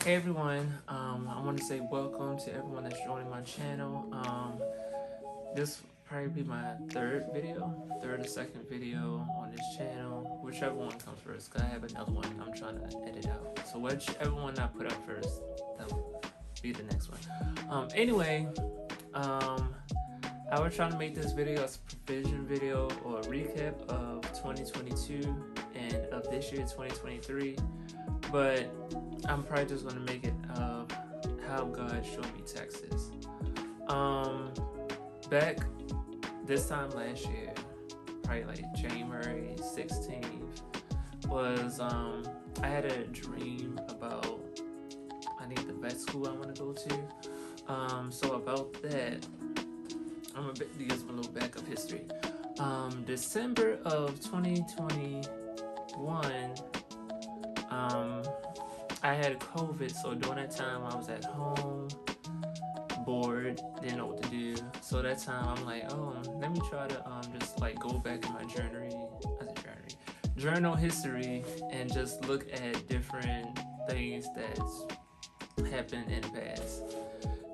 Hey everyone, I want to say welcome to everyone that's joining my channel. This will probably be my third or second video on this channel, whichever one comes first, because I have another one I'm trying to edit out. So whichever one I put up first, that will be the next one. Anyway, I was trying to make this video a supervision video or a recap of 2022 and of this year, 2023, but I'm probably just gonna make it of how God showed me Texas. Back this time last year, probably like January 16th, was I had a dream about I think the vet school I want to go to. So about that, I'm gonna give a little backup history. December of 2021, I had COVID, so during that time I was at home, bored, didn't know what to do. So that time I'm like, oh, let me try to just like go back in my journal history and just look at different things that's happened in the past.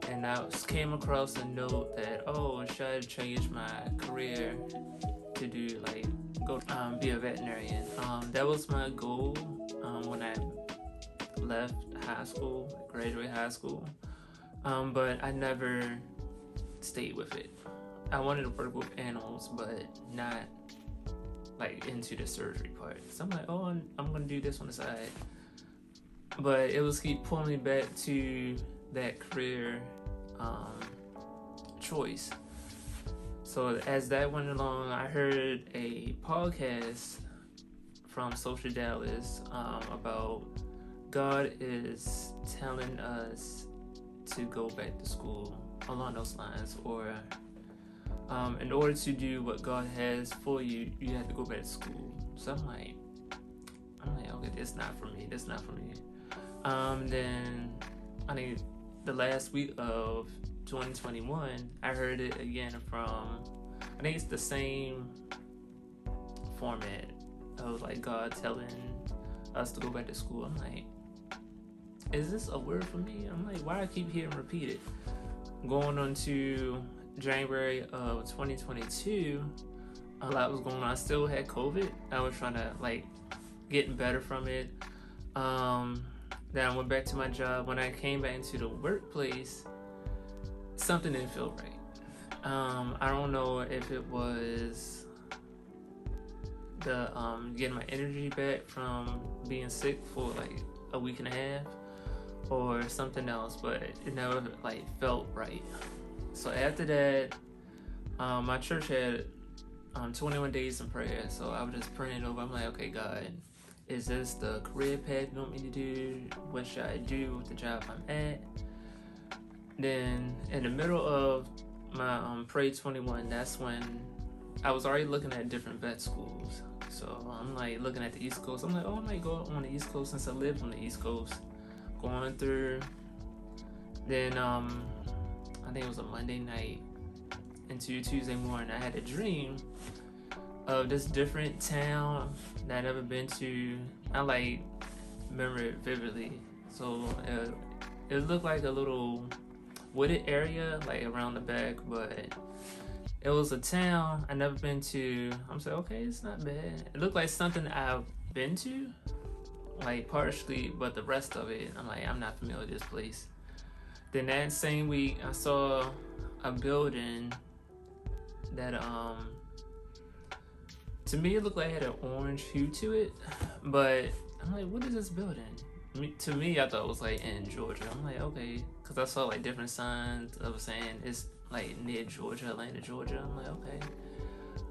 And I came across a note that, oh, should I change my career to do like go be a veterinarian? That was my goal when I left high school, graduate high school, but I never stayed with it. I wanted to work with animals, but not like into the surgery part. So I'm like, oh, I'm gonna do this on the side, but it was keep pulling me back to that career choice. So as that went along, I heard a podcast from Social Dallas about God is telling us to go back to school along those lines, or in order to do what God has for you, you have to go back to school. So I'm like, okay, this not for me. Then I think the last week of 2021, I heard it again from, I think it's the same format of like God telling us to go back to school. I'm like, is this a word for me? I'm like, why I keep hearing repeated? Going on to January of 2022, a lot was going on. I still had COVID. I was trying to like getting better from it. Then I went back to my job. When I came back into the workplace, something didn't feel right. I don't know if it was the getting my energy back from being sick for like a week and a half, or something else, but it never like felt right. So after that, my church had 21 days in prayer, so I was just praying over. I'm like, okay, God, is this the career path you want me to do? What should I do with the job I'm at? Then in the middle of my Pray 21, that's when I was already looking at different vet schools. So I'm like looking at the East Coast. I'm like, oh, I might go on the East Coast since I lived on the East Coast. Going through, then I think it was a Monday night into Tuesday morning, I had a dream of this different town that I'd never been to. I like remember it vividly. So it looked like a little wooded area like around the back, but it was a town I never been to. I'm saying, okay, it's not bad. It looked like something I've been to, like partially, but the rest of it, I'm like, I'm not familiar with this place. Then that same week, I saw a building that to me it looked like it had an orange hue to it, but I'm like, what is this building? To me, I thought it was like in Georgia. I'm like, okay, because I saw like different signs of saying it's like near Georgia, Atlanta, Georgia. I'm like, okay.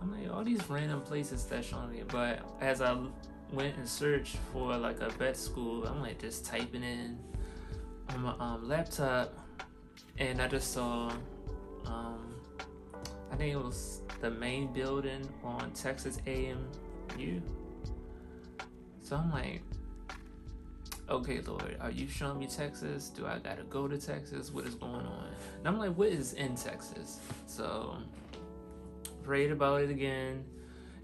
I'm like, all these random places that's showing me. But as I went and searched for like a vet school, I'm like just typing in on my laptop, and I just saw I think it was the main building on Texas AMU. So I'm like, okay, Lord, are you showing me Texas? Do I gotta go to Texas? What is going on? And I'm like, what is in Texas? So prayed about it again.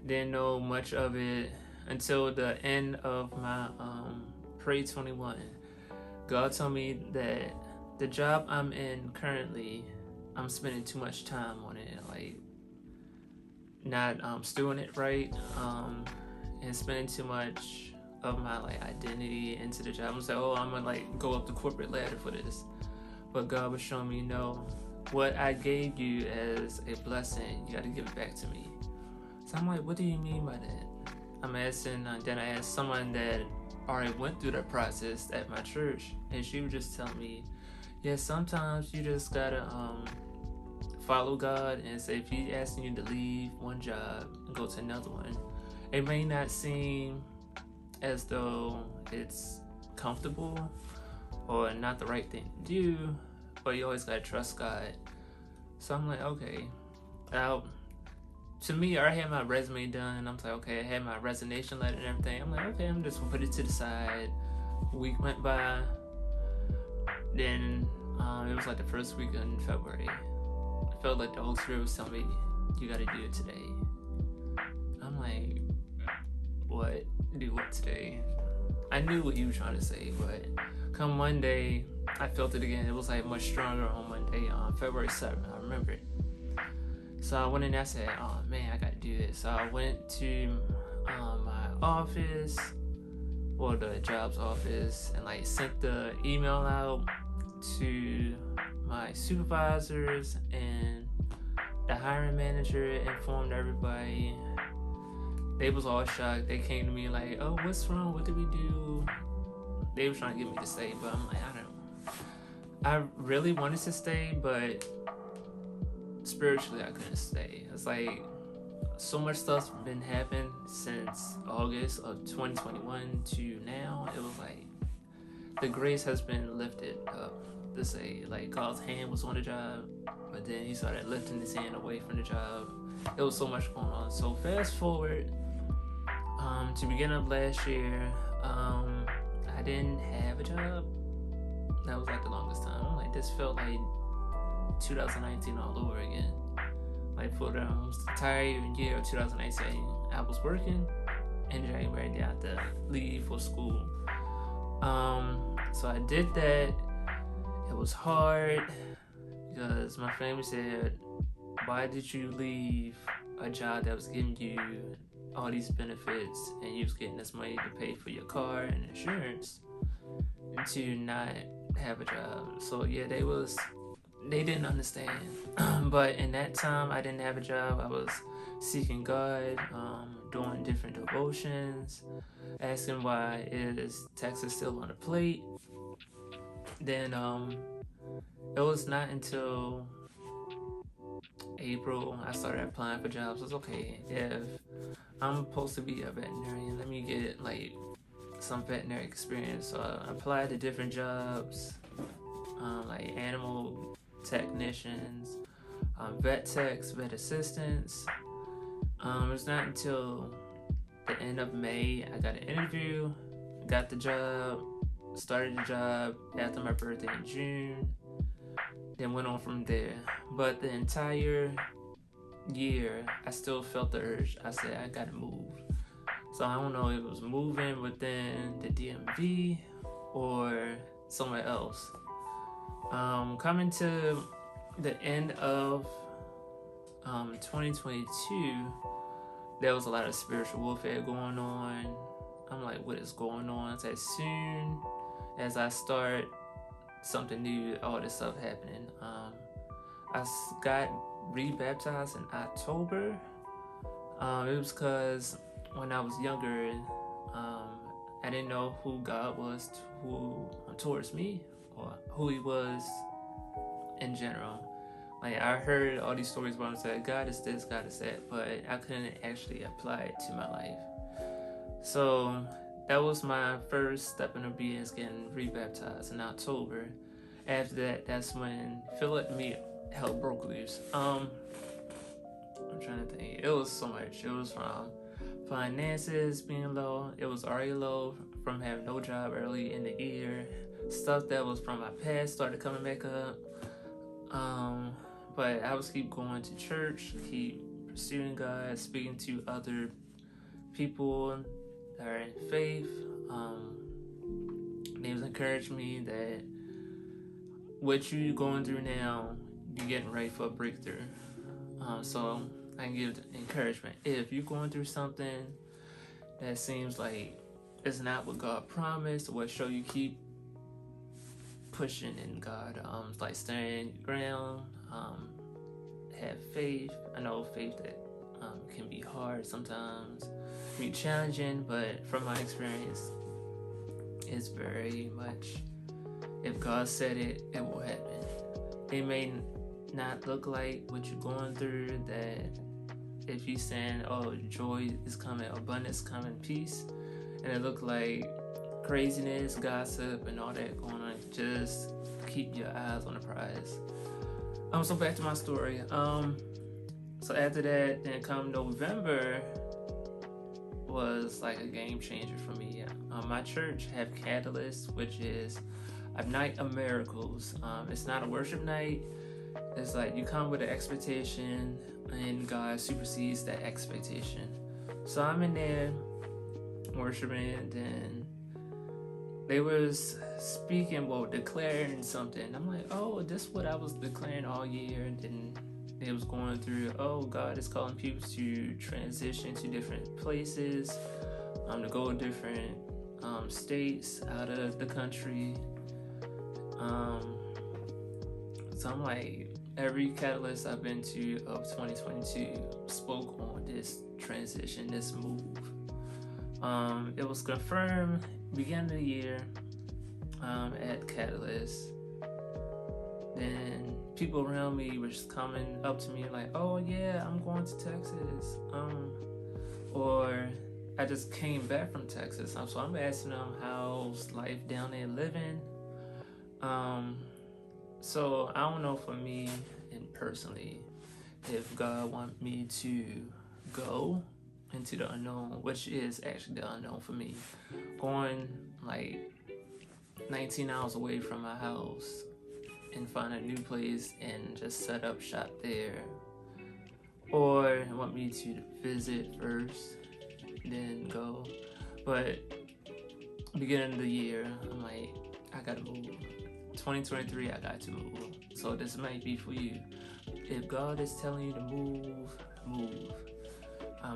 Didn't know much of it until the end of my Pray 21. God told me that the job I'm in currently, I'm spending too much time on it, like not doing it right, and spending too much of my like identity into the job. I'm saying, oh, I'm gonna like go up the corporate ladder for this, but God was showing me, no, what I gave you as a blessing, you got to give it back to me. So I'm like, what do you mean by that? I'm asking, then I asked someone that already went through that process at my church, and she would just tell me, yeah, sometimes you just gotta follow God, and say if He's asking you to leave one job and go to another one, it may not seem as though it's comfortable or not the right thing to do, but you always gotta trust God. So I'm like, okay. Now, to me, I had my resume done. I'm like, okay, I had my resignation letter and everything. I'm like, okay, I'm just gonna put it to the side. A week went by. Then it was like the first week in February. I felt like the Holy Spirit was telling me, you gotta do it today. I'm like, what? Do what today? I knew what you were trying to say, but come Monday, I felt it again. It was like much stronger on Monday, on February 7th. I remember it. So I went in there, I said, oh man, I gotta do this. So I went to my office, or the job's office, and like sent the email out to my supervisors, and the hiring manager informed everybody. They was all shocked. They came to me like, oh, what's wrong? What did we do? They were trying to get me to stay, but I'm like, I don't know. I really wanted to stay, but spiritually I couldn't stay. It's like so much stuff's been happening since August of 2021 to now. It was like the grace has been lifted up to say, like God's hand was on the job, but then He started lifting His hand away from the job. It was so much going on. So fast forward to beginning of last year, I didn't have a job. That was like the longest time. I'm like, this felt like 2019 all over again. Like for the entire year of 2019, I was working. In January, I had to leave for school. So I did that. It was hard because my family said, why did you leave a job that was giving you all these benefits and you was getting this money to pay for your car and insurance to not have a job? So yeah, they didn't understand. But in that time, I didn't have a job. I was seeking God, doing different devotions, asking why is Texas still on the plate. Then it was not until April I started applying for jobs. I was okay, if I'm supposed to be a veterinarian, let me get like some veterinary experience. So I applied to different jobs, like animal technicians, vet techs, vet assistants. It was not until the end of May I got an interview, got the job, started the job after my birthday in June, then went on from there. But the entire year, I still felt the urge. I said, I gotta move. So I don't know if it was moving within the DMV or somewhere else. Coming to the end of 2022, there was a lot of spiritual warfare going on. I'm like, what is going on? So as soon as I start something new, all this stuff happening. I got rebaptized in October. It was because when I was younger, I didn't know who God was towards me, or who He was in general. Like I heard all these stories where I said, God is this, God is that, but I couldn't actually apply it to my life. So that was my first step in obedience, getting rebaptized in October. After that, that's when Philip and me hell broke loose. I'm trying to think. It was so much. It was from finances being low. It was already low from having no job early in the year. Stuff that was from my past started coming back up. But I was keep going to church, keep pursuing God, speaking to other people that are in faith. It was encouraging me that what you going through now, you're getting ready for a breakthrough. So I can give encouragement. If you're going through something that seems like it's not what God promised, what show you keep pushing in God, like stand your ground, have faith. I know faith that can be hard sometimes, be challenging, but from my experience, it's very much, if God said it, it will happen. It may not look like what you're going through, that if you're saying, oh, joy is coming, abundance coming, peace, and it look like craziness, gossip, and all that going on, just keep your eyes on the prize. So back to my story. So after that, then come November was like a game changer for me. My church have Catalyst, which is a night of miracles. It's not a worship night. It's like you come with an expectation, and God supersedes that expectation. So I'm in there worshiping, and they was speaking, declaring something. I'm like, oh, this is what I was declaring all year. And then they was going through, oh, God is calling people to transition to different places, to go to different states out of the country. So I'm like, every catalyst I've been to of 2022 spoke on this transition, this move. It was confirmed beginning of the year at Catalyst. Then people around me were just coming up to me like, oh yeah, I'm going to Texas. Or I just came back from Texas. So I'm asking them, how's life down there living? So I don't know for me and personally if God want me to go into the unknown, which is actually the unknown for me. Going like 19 hours away from my house and find a new place and just set up shop there. Or want me to visit first, then go. But beginning of the year, I'm like, I gotta move. 2023, I got to move. So this might be for you. If God is telling you to move, move.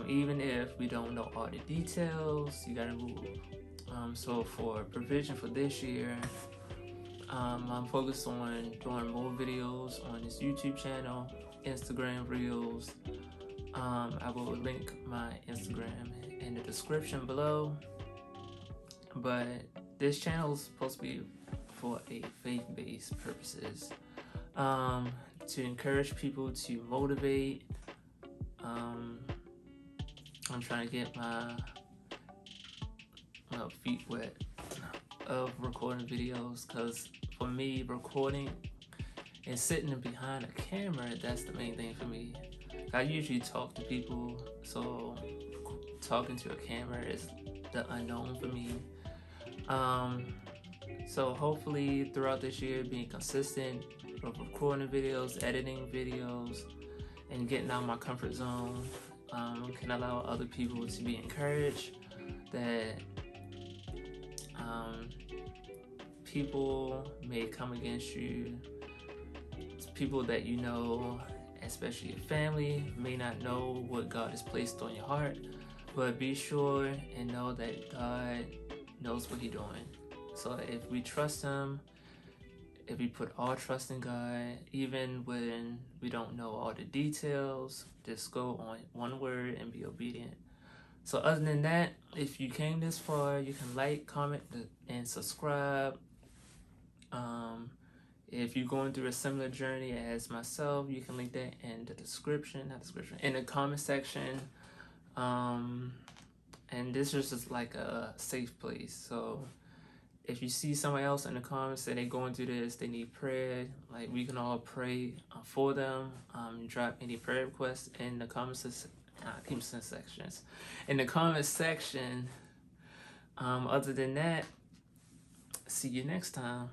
Even if we don't know all the details, you gotta move. So for provision for this year, I'm focused on doing more videos on this YouTube channel, Instagram Reels. I will link my Instagram in the description below. But this channel is supposed to be for a faith-based purposes, to encourage people, to motivate. I'm trying to get my feet wet of recording videos, because for me, recording and sitting behind a camera, that's the main thing for me. I usually talk to people, so talking to a camera is the unknown for me. So hopefully throughout this year, being consistent of recording videos, editing videos, and getting out of my comfort zone can allow other people to be encouraged that people may come against you. People that you know, especially your family, may not know what God has placed on your heart, but be sure and know that God knows what He's doing. So if we trust Him, if we put all trust in God, even when we don't know all the details, just go on one word and be obedient. So other than that, if you came this far, you can like, comment, and subscribe. If you're going through a similar journey as myself, you can link that in the in the comment section. And this is just like a safe place. So if you see someone else in the comments that they're going through this, they need prayer, like we can all pray for them. Drop any prayer requests in the comments sections. In the comment section. Other than that, see you next time.